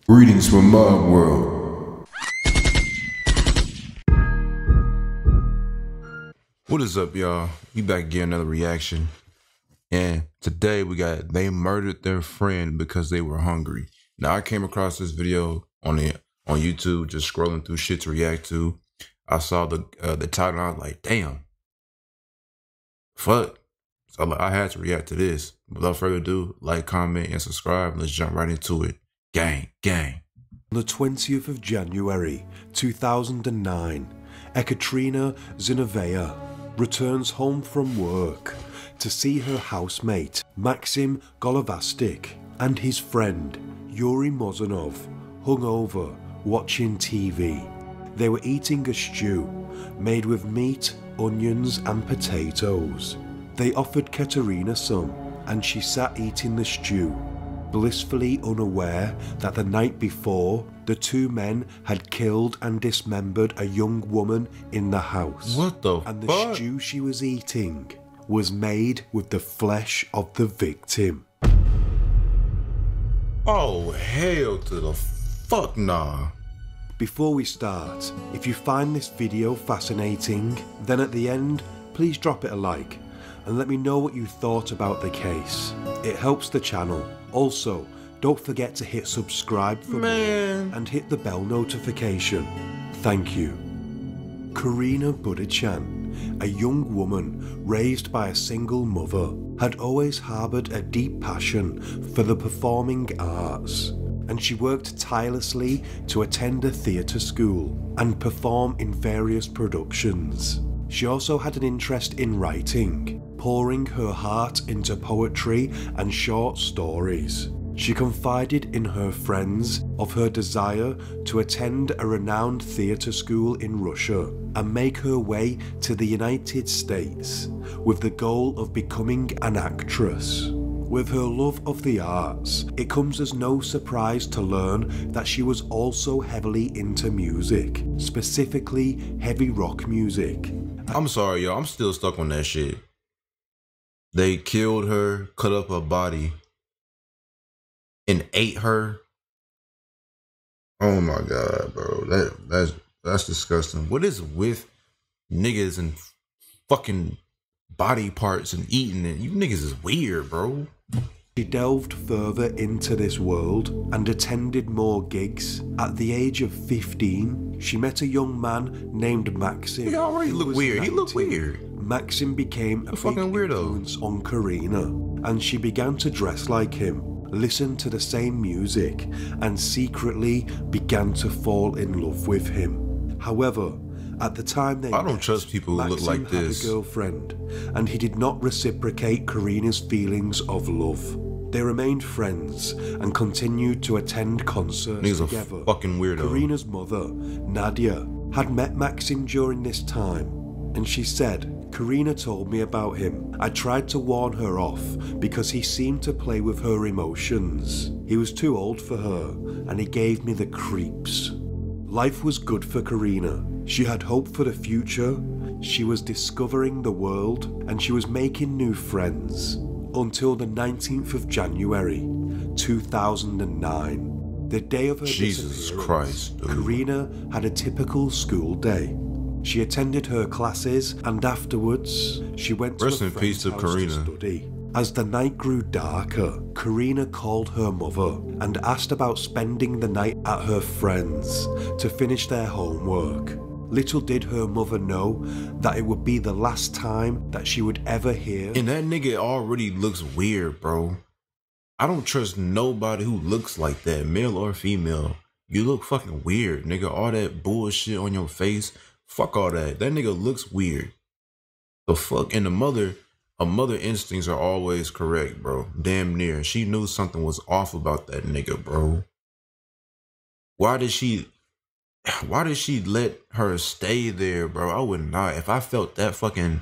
Greetings from my world. What is up, y'all? We back again, another reaction. And today we got they murdered their friend because they were hungry. Now I came across this video on YouTube, just scrolling through shit to react to. I saw the title and I was like, damn. Fuck. So I had to react to this. Without further ado, like, comment, and subscribe. Let's jump right into it. Gang, gang. On the 20th of January 2009, Ekaterina Zinoveva returns home from work to see her housemate Maxim Golovastik and his friend Yuri Mozanov hungover watching TV. They were eating a stew made with meat, onions and potatoes. They offered Katerina some and she sat eating the stew, blissfully unaware that the night before, the two men had killed and dismembered a young woman in the house. What the And the fuck? stew she was eating was made with the flesh of the victim. Oh, hell to the fuck nah. Before we start, if you find this video fascinating, then at the end, please drop it a like and let me know what you thought about the case. It helps the channel. Also, don't forget to hit subscribe for more and hit the bell notification. Thank you. Karina Budichan, a young woman raised by a single mother, had always harboured a deep passion for the performing arts, and she worked tirelessly to attend a theatre school and perform in various productions. She also had an interest in writing, pouring her heart into poetry and short stories. She confided in her friends of her desire to attend a renowned theatre school in Russia and make her way to the United States with the goal of becoming an actress. With her love of the arts, it comes as no surprise to learn that she was also heavily into music, specifically heavy rock music. I'm sorry, y'all. I'm still stuck on that shit. They killed her, cut up her body, and ate her. Oh my god, bro. That's disgusting. What is with niggas and fucking body parts and eating it? You niggas is weird, bro. She delved further into this world and attended more gigs. At the age of 15, she met a young man named Maxim. He already look weird. 19. He look weird. Maxim became a fucking big weirdo. influence on Karina, and she began to dress like him, listen to the same music, and secretly began to fall in love with him. However, at the time they I don't met, trust people who look like Maxim this. had a girlfriend, and he did not reciprocate Karina's feelings of love. They remained friends and continued to attend concerts Niggas together. a fucking weirdo. Karina's mother, Nadia, had met Maxim during this time, and she said, "Karina told me about him. I tried to warn her off because he seemed to play with her emotions. He was too old for her, and he gave me the creeps." Life was good for Karina. She had hope for the future. She was discovering the world, and she was making new friends. Until the 19th of January 2009, the day of her Jesus disappearance. Christ, dude. Karina had a typical school day. She attended her classes and afterwards she went to Rest a in peace friend's to house Karina. to study. As the night grew darker, Karina called her mother and asked about spending the night at her friend's to finish their homework. Little did her mother know that it would be the last time that she would ever hear. And that nigga already looks weird, bro. I don't trust nobody who looks like that, male or female. You look fucking weird, nigga. All that bullshit on your face. Fuck all that. That nigga looks weird. The fuck? And a mother instincts are always correct, bro. Damn near. She knew something was off about that nigga, bro. Why did she let her stay there, bro? I would not. If I felt that fucking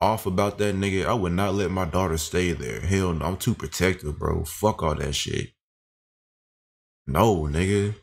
off about that nigga, I would not let my daughter stay there. Hell no, I'm too protective, bro. Fuck all that shit. No, nigga.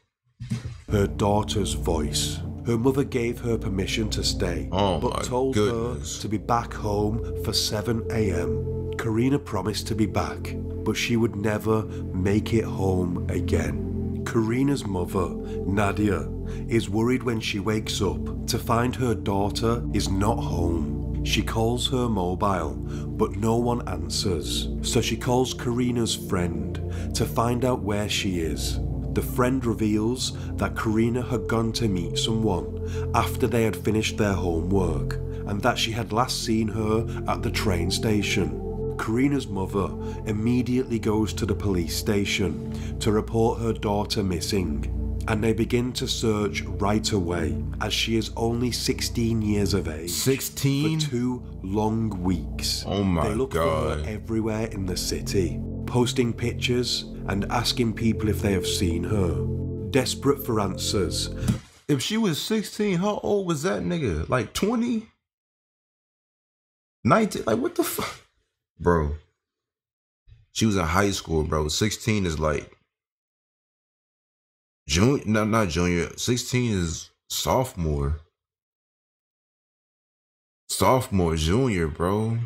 Her daughter's voice. Her mother gave her permission to stay, Oh my but told goodness. her to be back home for 7 AM. Karina promised to be back, but she would never make it home again. Karina's mother, Nadia, is worried when she wakes up to find her daughter is not home. She calls her mobile, but no one answers, so she calls Karina's friend to find out where she is. The friend reveals that Karina had gone to meet someone after they had finished their homework, and that she had last seen her at the train station. Karina's mother immediately goes to the police station to report her daughter missing, and they begin to search right away, as she is only 16 years of age. 16? For 2 long weeks. Oh my God. They look for her everywhere in the city, posting pictures and asking people if they have seen her. Desperate for answers. If she was 16, how old was that nigga? Like 20? 19? Like what the fuck? Bro. She was in high school, bro. 16 is like junior, not junior. 16 is sophomore. Sophomore, junior, bro.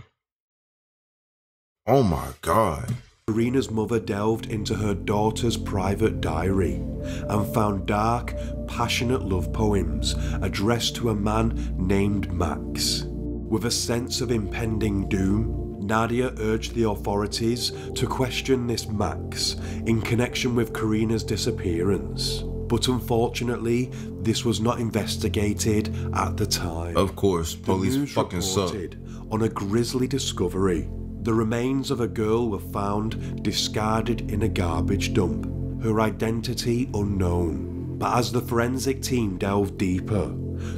Oh my God. Karina's mother delved into her daughter's private diary and found dark, passionate love poems addressed to a man named Max. With a sense of impending doom, Nadia urged the authorities to question this Max in connection with Karina's disappearance. But unfortunately, this was not investigated at the time. Of course, police the news fucking suck. On a grisly discovery. The remains of a girl were found discarded in a garbage dump, her identity unknown. But as the forensic team delved deeper,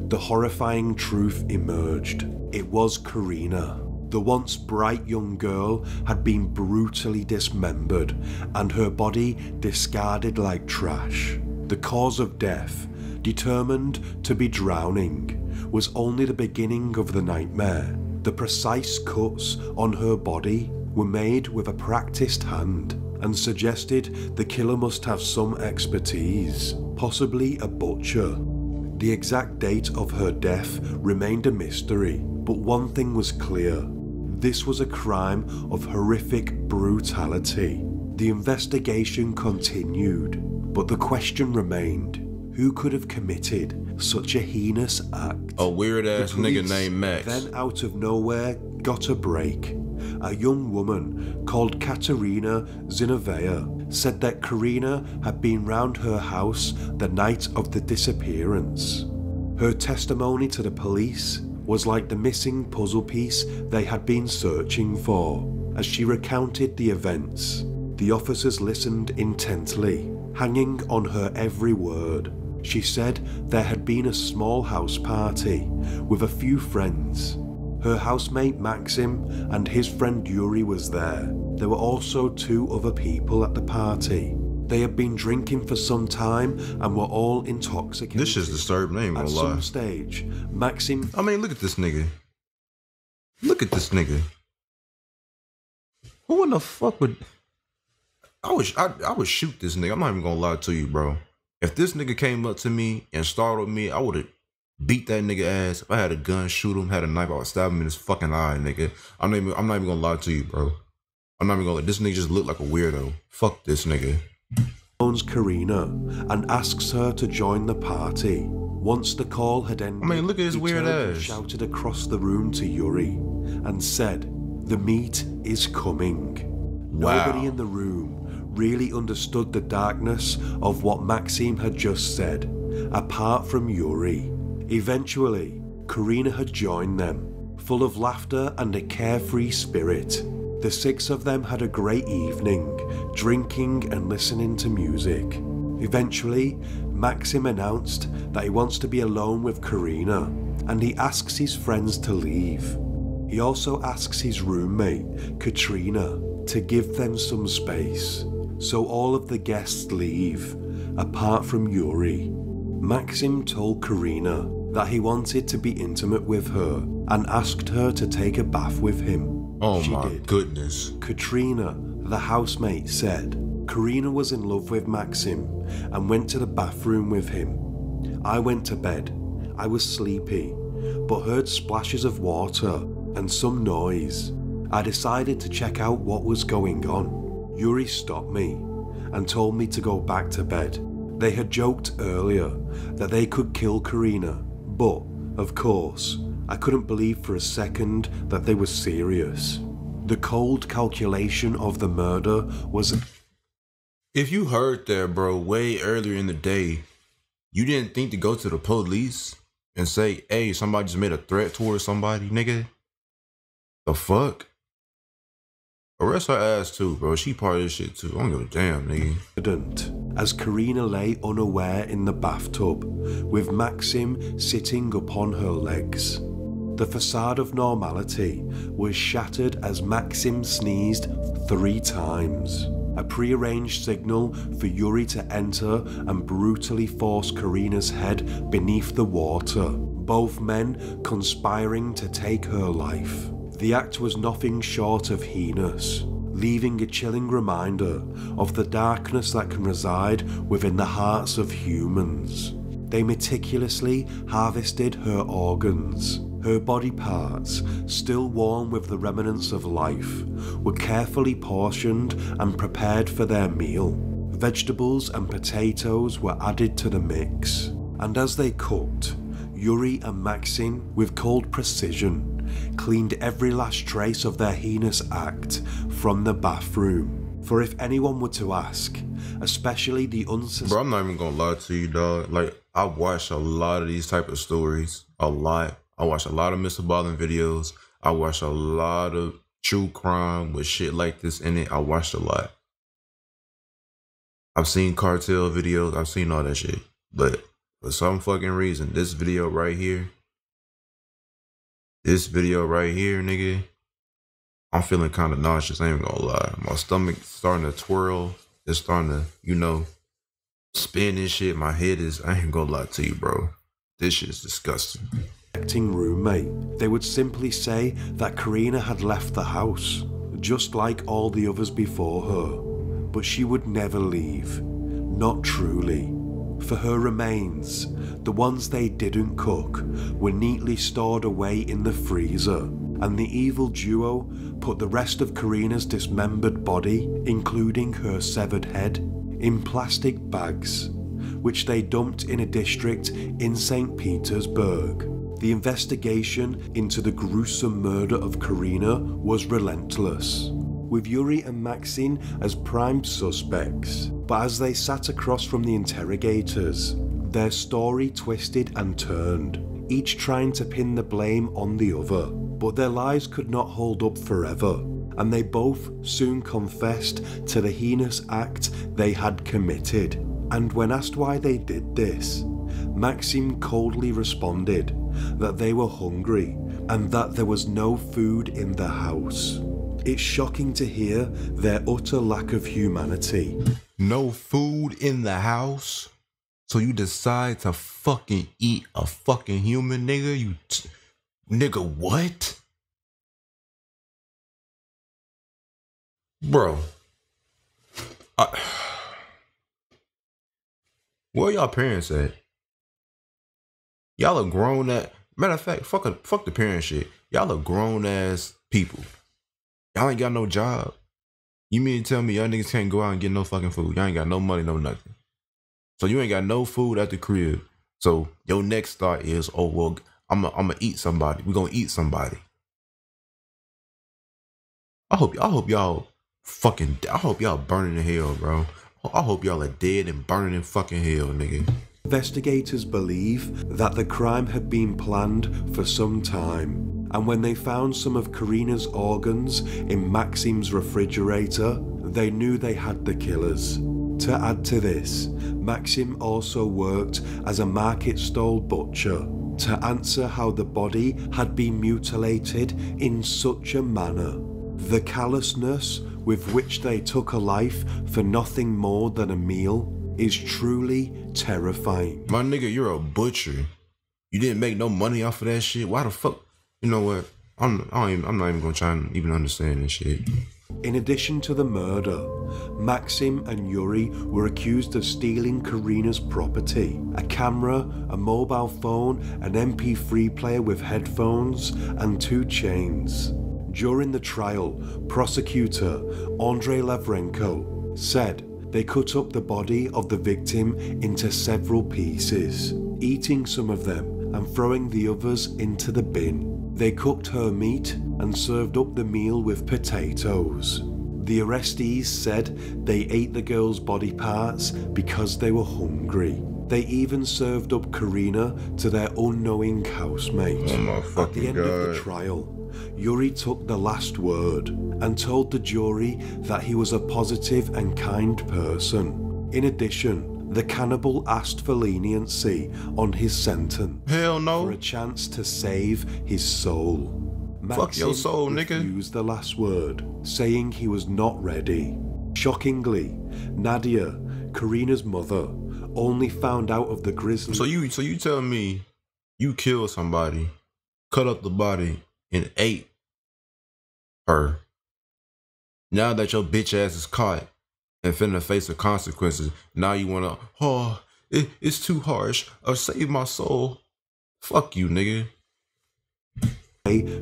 the horrifying truth emerged. It was Karina. The once bright young girl had been brutally dismembered and her body discarded like trash. The cause of death, determined to be drowning, was only the beginning of the nightmare. The precise cuts on her body were made with a practiced hand and suggested the killer must have some expertise, possibly a butcher. The exact date of her death remained a mystery, but one thing was clear. This was a crime of horrific brutality. The investigation continued, but the question remained, who could have committed such a heinous act? A weird ass nigga named Max. Then out of nowhere got a break. A young woman called Katerina Zinovaya said that Karina had been round her house the night of the disappearance. Her testimony to the police was like the missing puzzle piece they had been searching for. As she recounted the events, the officers listened intently, hanging on her every word. She said there had been a small house party with a few friends. Her housemate Maxim and his friend Yuri was there. There were also 2 other people at the party. They had been drinking for some time and were all intoxicated. This is disturbing, I ain't gonna lie. At some stage, Maxim... I mean, look at this nigga. Look at this nigga. Who in the fuck would... I would shoot this nigga. I'm not even gonna lie to you, bro. If this nigga came up to me and startled me, I would've beat that nigga ass. If I had a gun, shoot him, had a knife, I would stab him in his fucking eye, nigga. I'm not even gonna lie to you, bro. I'm not even gonna lie. This nigga just looked like a weirdo. Fuck this nigga. Phones Karina and asks her to join the party. Once the call had ended, I mean, look at his weird ass. Shouted across the room to Yuri and said, "The meat is coming." Wow. Nobody in the room really understood the darkness of what Maxim had just said, apart from Yuri. Eventually, Karina had joined them, full of laughter and a carefree spirit. The 6 of them had a great evening, drinking and listening to music. Eventually, Maxim announced that he wants to be alone with Karina, and he asks his friends to leave. He also asks his roommate, Katrina, to give them some space. So all of the guests leave, apart from Yuri. Maxim told Karina that he wanted to be intimate with her and asked her to take a bath with him. Oh She my did. goodness. Katrina, the housemate, said Karina was in love with Maxim and went to the bathroom with him. I went to bed. I was sleepy, but heard splashes of water and some noise. I decided to check out what was going on. Yuri stopped me and told me to go back to bed. They had joked earlier that they could kill Karina, but, of course, I couldn't believe for a second that they were serious. The cold calculation of the murder was... If you heard that, bro, way earlier in the day, you didn't think to go to the police and say, hey, somebody just made a threat towards somebody, nigga? The fuck? Arrest her ass too, bro. She part of this shit too. I don't give a damn, nigga. As Karina lay unaware in the bathtub, with Maxim sitting upon her legs. The facade of normality was shattered as Maxim sneezed 3 times. A prearranged signal for Yuri to enter and brutally force Karina's head beneath the water, both men conspiring to take her life. The act was nothing short of heinous, leaving a chilling reminder of the darkness that can reside within the hearts of humans. They meticulously harvested her organs. Her body parts, still warm with the remnants of life, were carefully portioned and prepared for their meal. Vegetables and potatoes were added to the mix, and as they cooked, Yuri and Maxim, with cold precision, cleaned every last trace of their heinous act from the bathroom. For if anyone were to ask, especially the unsuspecting... Bro, I'm not even gonna lie to you, dog. Like, I watch a lot of these type of stories. A lot. I watch a lot of Mr. Ballin videos. I watch a lot of true crime with shit like this in it. I watched a lot. I've seen cartel videos. I've seen all that shit. But for some fucking reason, this video right here, nigga, I'm feeling kind of nauseous. I ain't gonna lie. My stomach's starting to twirl. It's starting to, you know, spin and shit. My head is, I ain't gonna lie to you, bro. This shit is disgusting. Roommate, they would simply say that Karina had left the house, just like all the others before her, but she would never leave, not truly. For her remains, the ones they didn't cook, were neatly stored away in the freezer, and the evil duo put the rest of Karina's dismembered body, including her severed head, in plastic bags, which they dumped in a district in St. Petersburg. The investigation into the gruesome murder of Karina was relentless, with Yuri and Maxim as prime suspects. But as they sat across from the interrogators, their story twisted and turned, each trying to pin the blame on the other. But their lies could not hold up forever, and they both soon confessed to the heinous act they had committed. And when asked why they did this, Maxim coldly responded that they were hungry and that there was no food in the house. It's shocking to hear their utter lack of humanity. No food in the house? So you decide to fucking eat a fucking human, nigga? Nigga, what? Bro. Where y'all parents at? Y'all are grown ass. Matter of fact, fuck the parent shit. Y'all are grown ass people. Y'all ain't got no job. You mean to tell me y'all niggas can't go out and get no fucking food? Y'all ain't got no money, no nothing. So you ain't got no food at the crib. So your next thought is, oh well, I'm gonna eat somebody. We gonna eat somebody. I hope y'all burning in hell, bro. I hope y'all are dead and burning in fucking hell, nigga. Investigators believe that the crime had been planned for some time, and when they found some of Karina's organs in Maxim's refrigerator, they knew they had the killers. To add to this, Maxim also worked as a market stall butcher to answer how the body had been mutilated in such a manner. The callousness with which they took a life for nothing more than a meal is truly terrifying. My nigga, you're a butcher. You didn't make no money off of that shit. Why the fuck? You know what? I'm not even gonna try and even understand this shit. In addition to the murder, Maxim and Yuri were accused of stealing Karina's property: a camera, a mobile phone, an MP3 player with headphones, and 2 chains. During the trial, prosecutor Andrei Lavrenko said They cut up the body of the victim into several pieces, eating some of them and throwing the others into the bin. They cooked her meat and served up the meal with potatoes. The arrestees said they ate the girl's body parts because they were hungry. They even served up Karina to their unknowing housemate. Oh my fucking At the end of the trial, Yuri took the last word and told the jury that he was a positive and kind person. In addition, the cannibal asked for leniency on his sentence. Hell no. For a chance to save his soul. Fuck your soul, nigga. Refused the last word, saying he was not ready. Shockingly, Nadia, Karina's mother, only found out of the grisly... So you tell me you killed somebody, cut up the body, and ate her. Now that your bitch ass is caught and finna face the consequences, now you wanna, it's too harsh, or save my soul. Fuck you, nigga.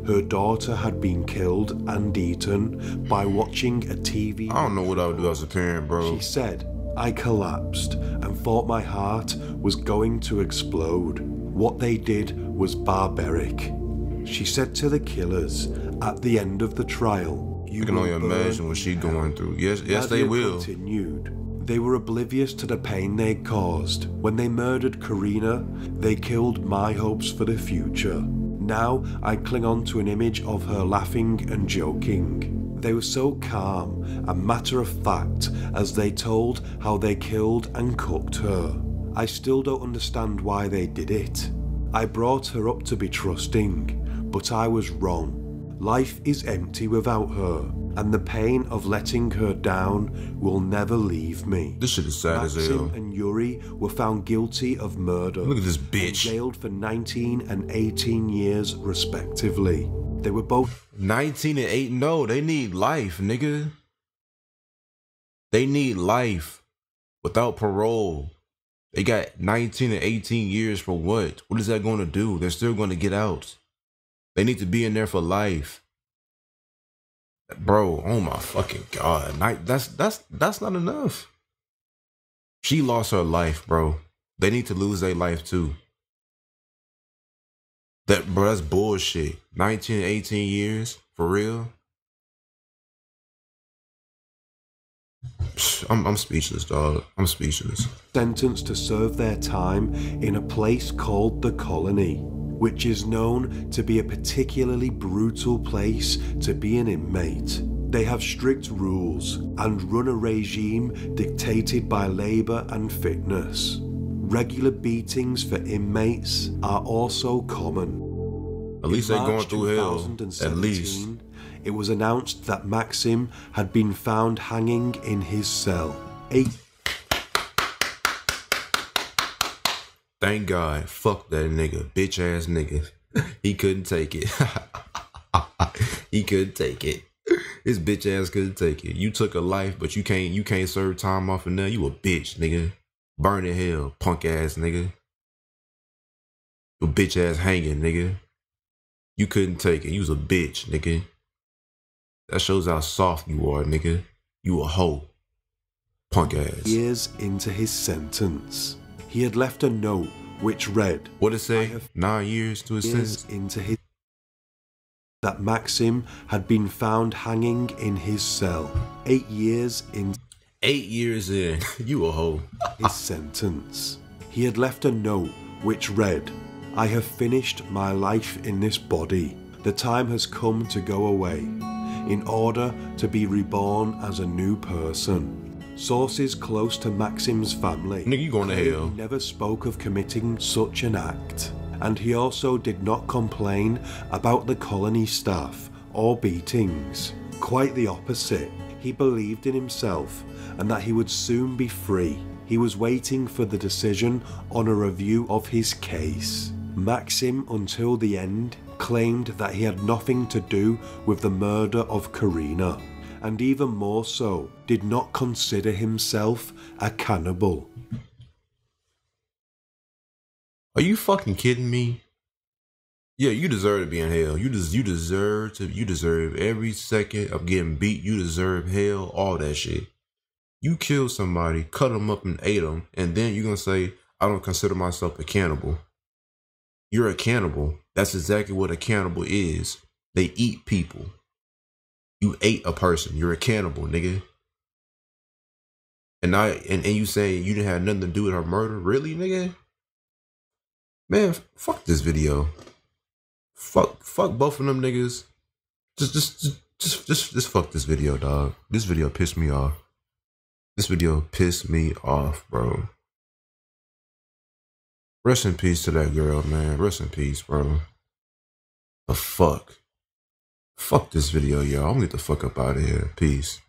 Her daughter had been killed and eaten by watching a TV. I don't know what I would do as a parent, bro. She said, I collapsed and thought my heart was going to explode. What they did was barbaric. She said to the killers at the end of the trial, You can only imagine what she's going through. Yes, they will. Continued. They were oblivious to the pain they caused. When they murdered Karina, they killed my hopes for the future. Now I cling on to an image of her laughing and joking. They were so calm and matter of fact as they told how they killed and cooked her. I still don't understand why they did it. I brought her up to be trusting, but I was wrong. Life is empty without her, and the pain of letting her down will never leave me. This shit is sad as hell. Maxim and Yuri were found guilty of murder. Look at this bitch. And jailed for 19 and 18 years respectively. They were both 19 and 8. No, they need life, nigga. They need life without parole. They got 19 and 18 years for what? What is that going to do? They're still going to get out. They need to be in there for life. Bro, oh my fucking God. That's not enough. She lost her life, bro. They need to lose their life too. Bro, that's bullshit. 19, 18 years? For real? I'm speechless, dog. I'm speechless. sentenced to serve their time in a place called the Colony, which is known to be a particularly brutal place to be an inmate. They have strict rules and run a regime dictated by labour and fitness. Regular beatings for inmates are also common. At least they're going March through hell. At least. It was announced that Maxim had been found hanging in his cell. Thank God. Fuck that nigga. Bitch ass nigga. He couldn't take it. He couldn't take it. His bitch ass couldn't take it. You took a life, but you can't serve time off of that. You a bitch, nigga. Burn in hell, punk ass nigga. Your bitch ass hanging, nigga. You couldn't take it. You was a bitch, nigga. That shows how soft you are, nigga. You a hoe. Punk ass. Years into his sentence, he had left a note which read, What it say? 9 years to his sentence? Into his that Maxim had been found hanging in his cell. 8 years in 8 years in. You a hoe. his sentence. He had left a note which read, I have finished my life in this body. The time has come to go away, in order to be reborn as a new person. Sources close to Maxim's family Nigga, you going to hell. He never spoke of committing such an act, and he also did not complain about the colony staff or beatings. Quite the opposite. He believed in himself and that he would soon be free. He was waiting for the decision on a review of his case. Maxim, until the end, claimed that he had nothing to do with the murder of Karina, and even more so, did not consider himself a cannibal. Are you fucking kidding me? Yeah, you deserve to be in hell. You deserve every second of getting beat. You deserve hell, all that shit. You killed somebody, cut them up and ate them, and then you're gonna say, I don't consider myself a cannibal. You're a cannibal. That's exactly what a cannibal is. They eat people. You ate a person. You're a cannibal, nigga. And you saying you didn't have nothing to do with her murder? Really, nigga? Man, fuck this video. Fuck both of them niggas. Just fuck this video, dog. This video pissed me off. This video pissed me off, bro. Rest in peace to that girl, man. Rest in peace, bro. The fuck? Fuck this video, y'all. I'm gonna get the fuck up out of here. Peace.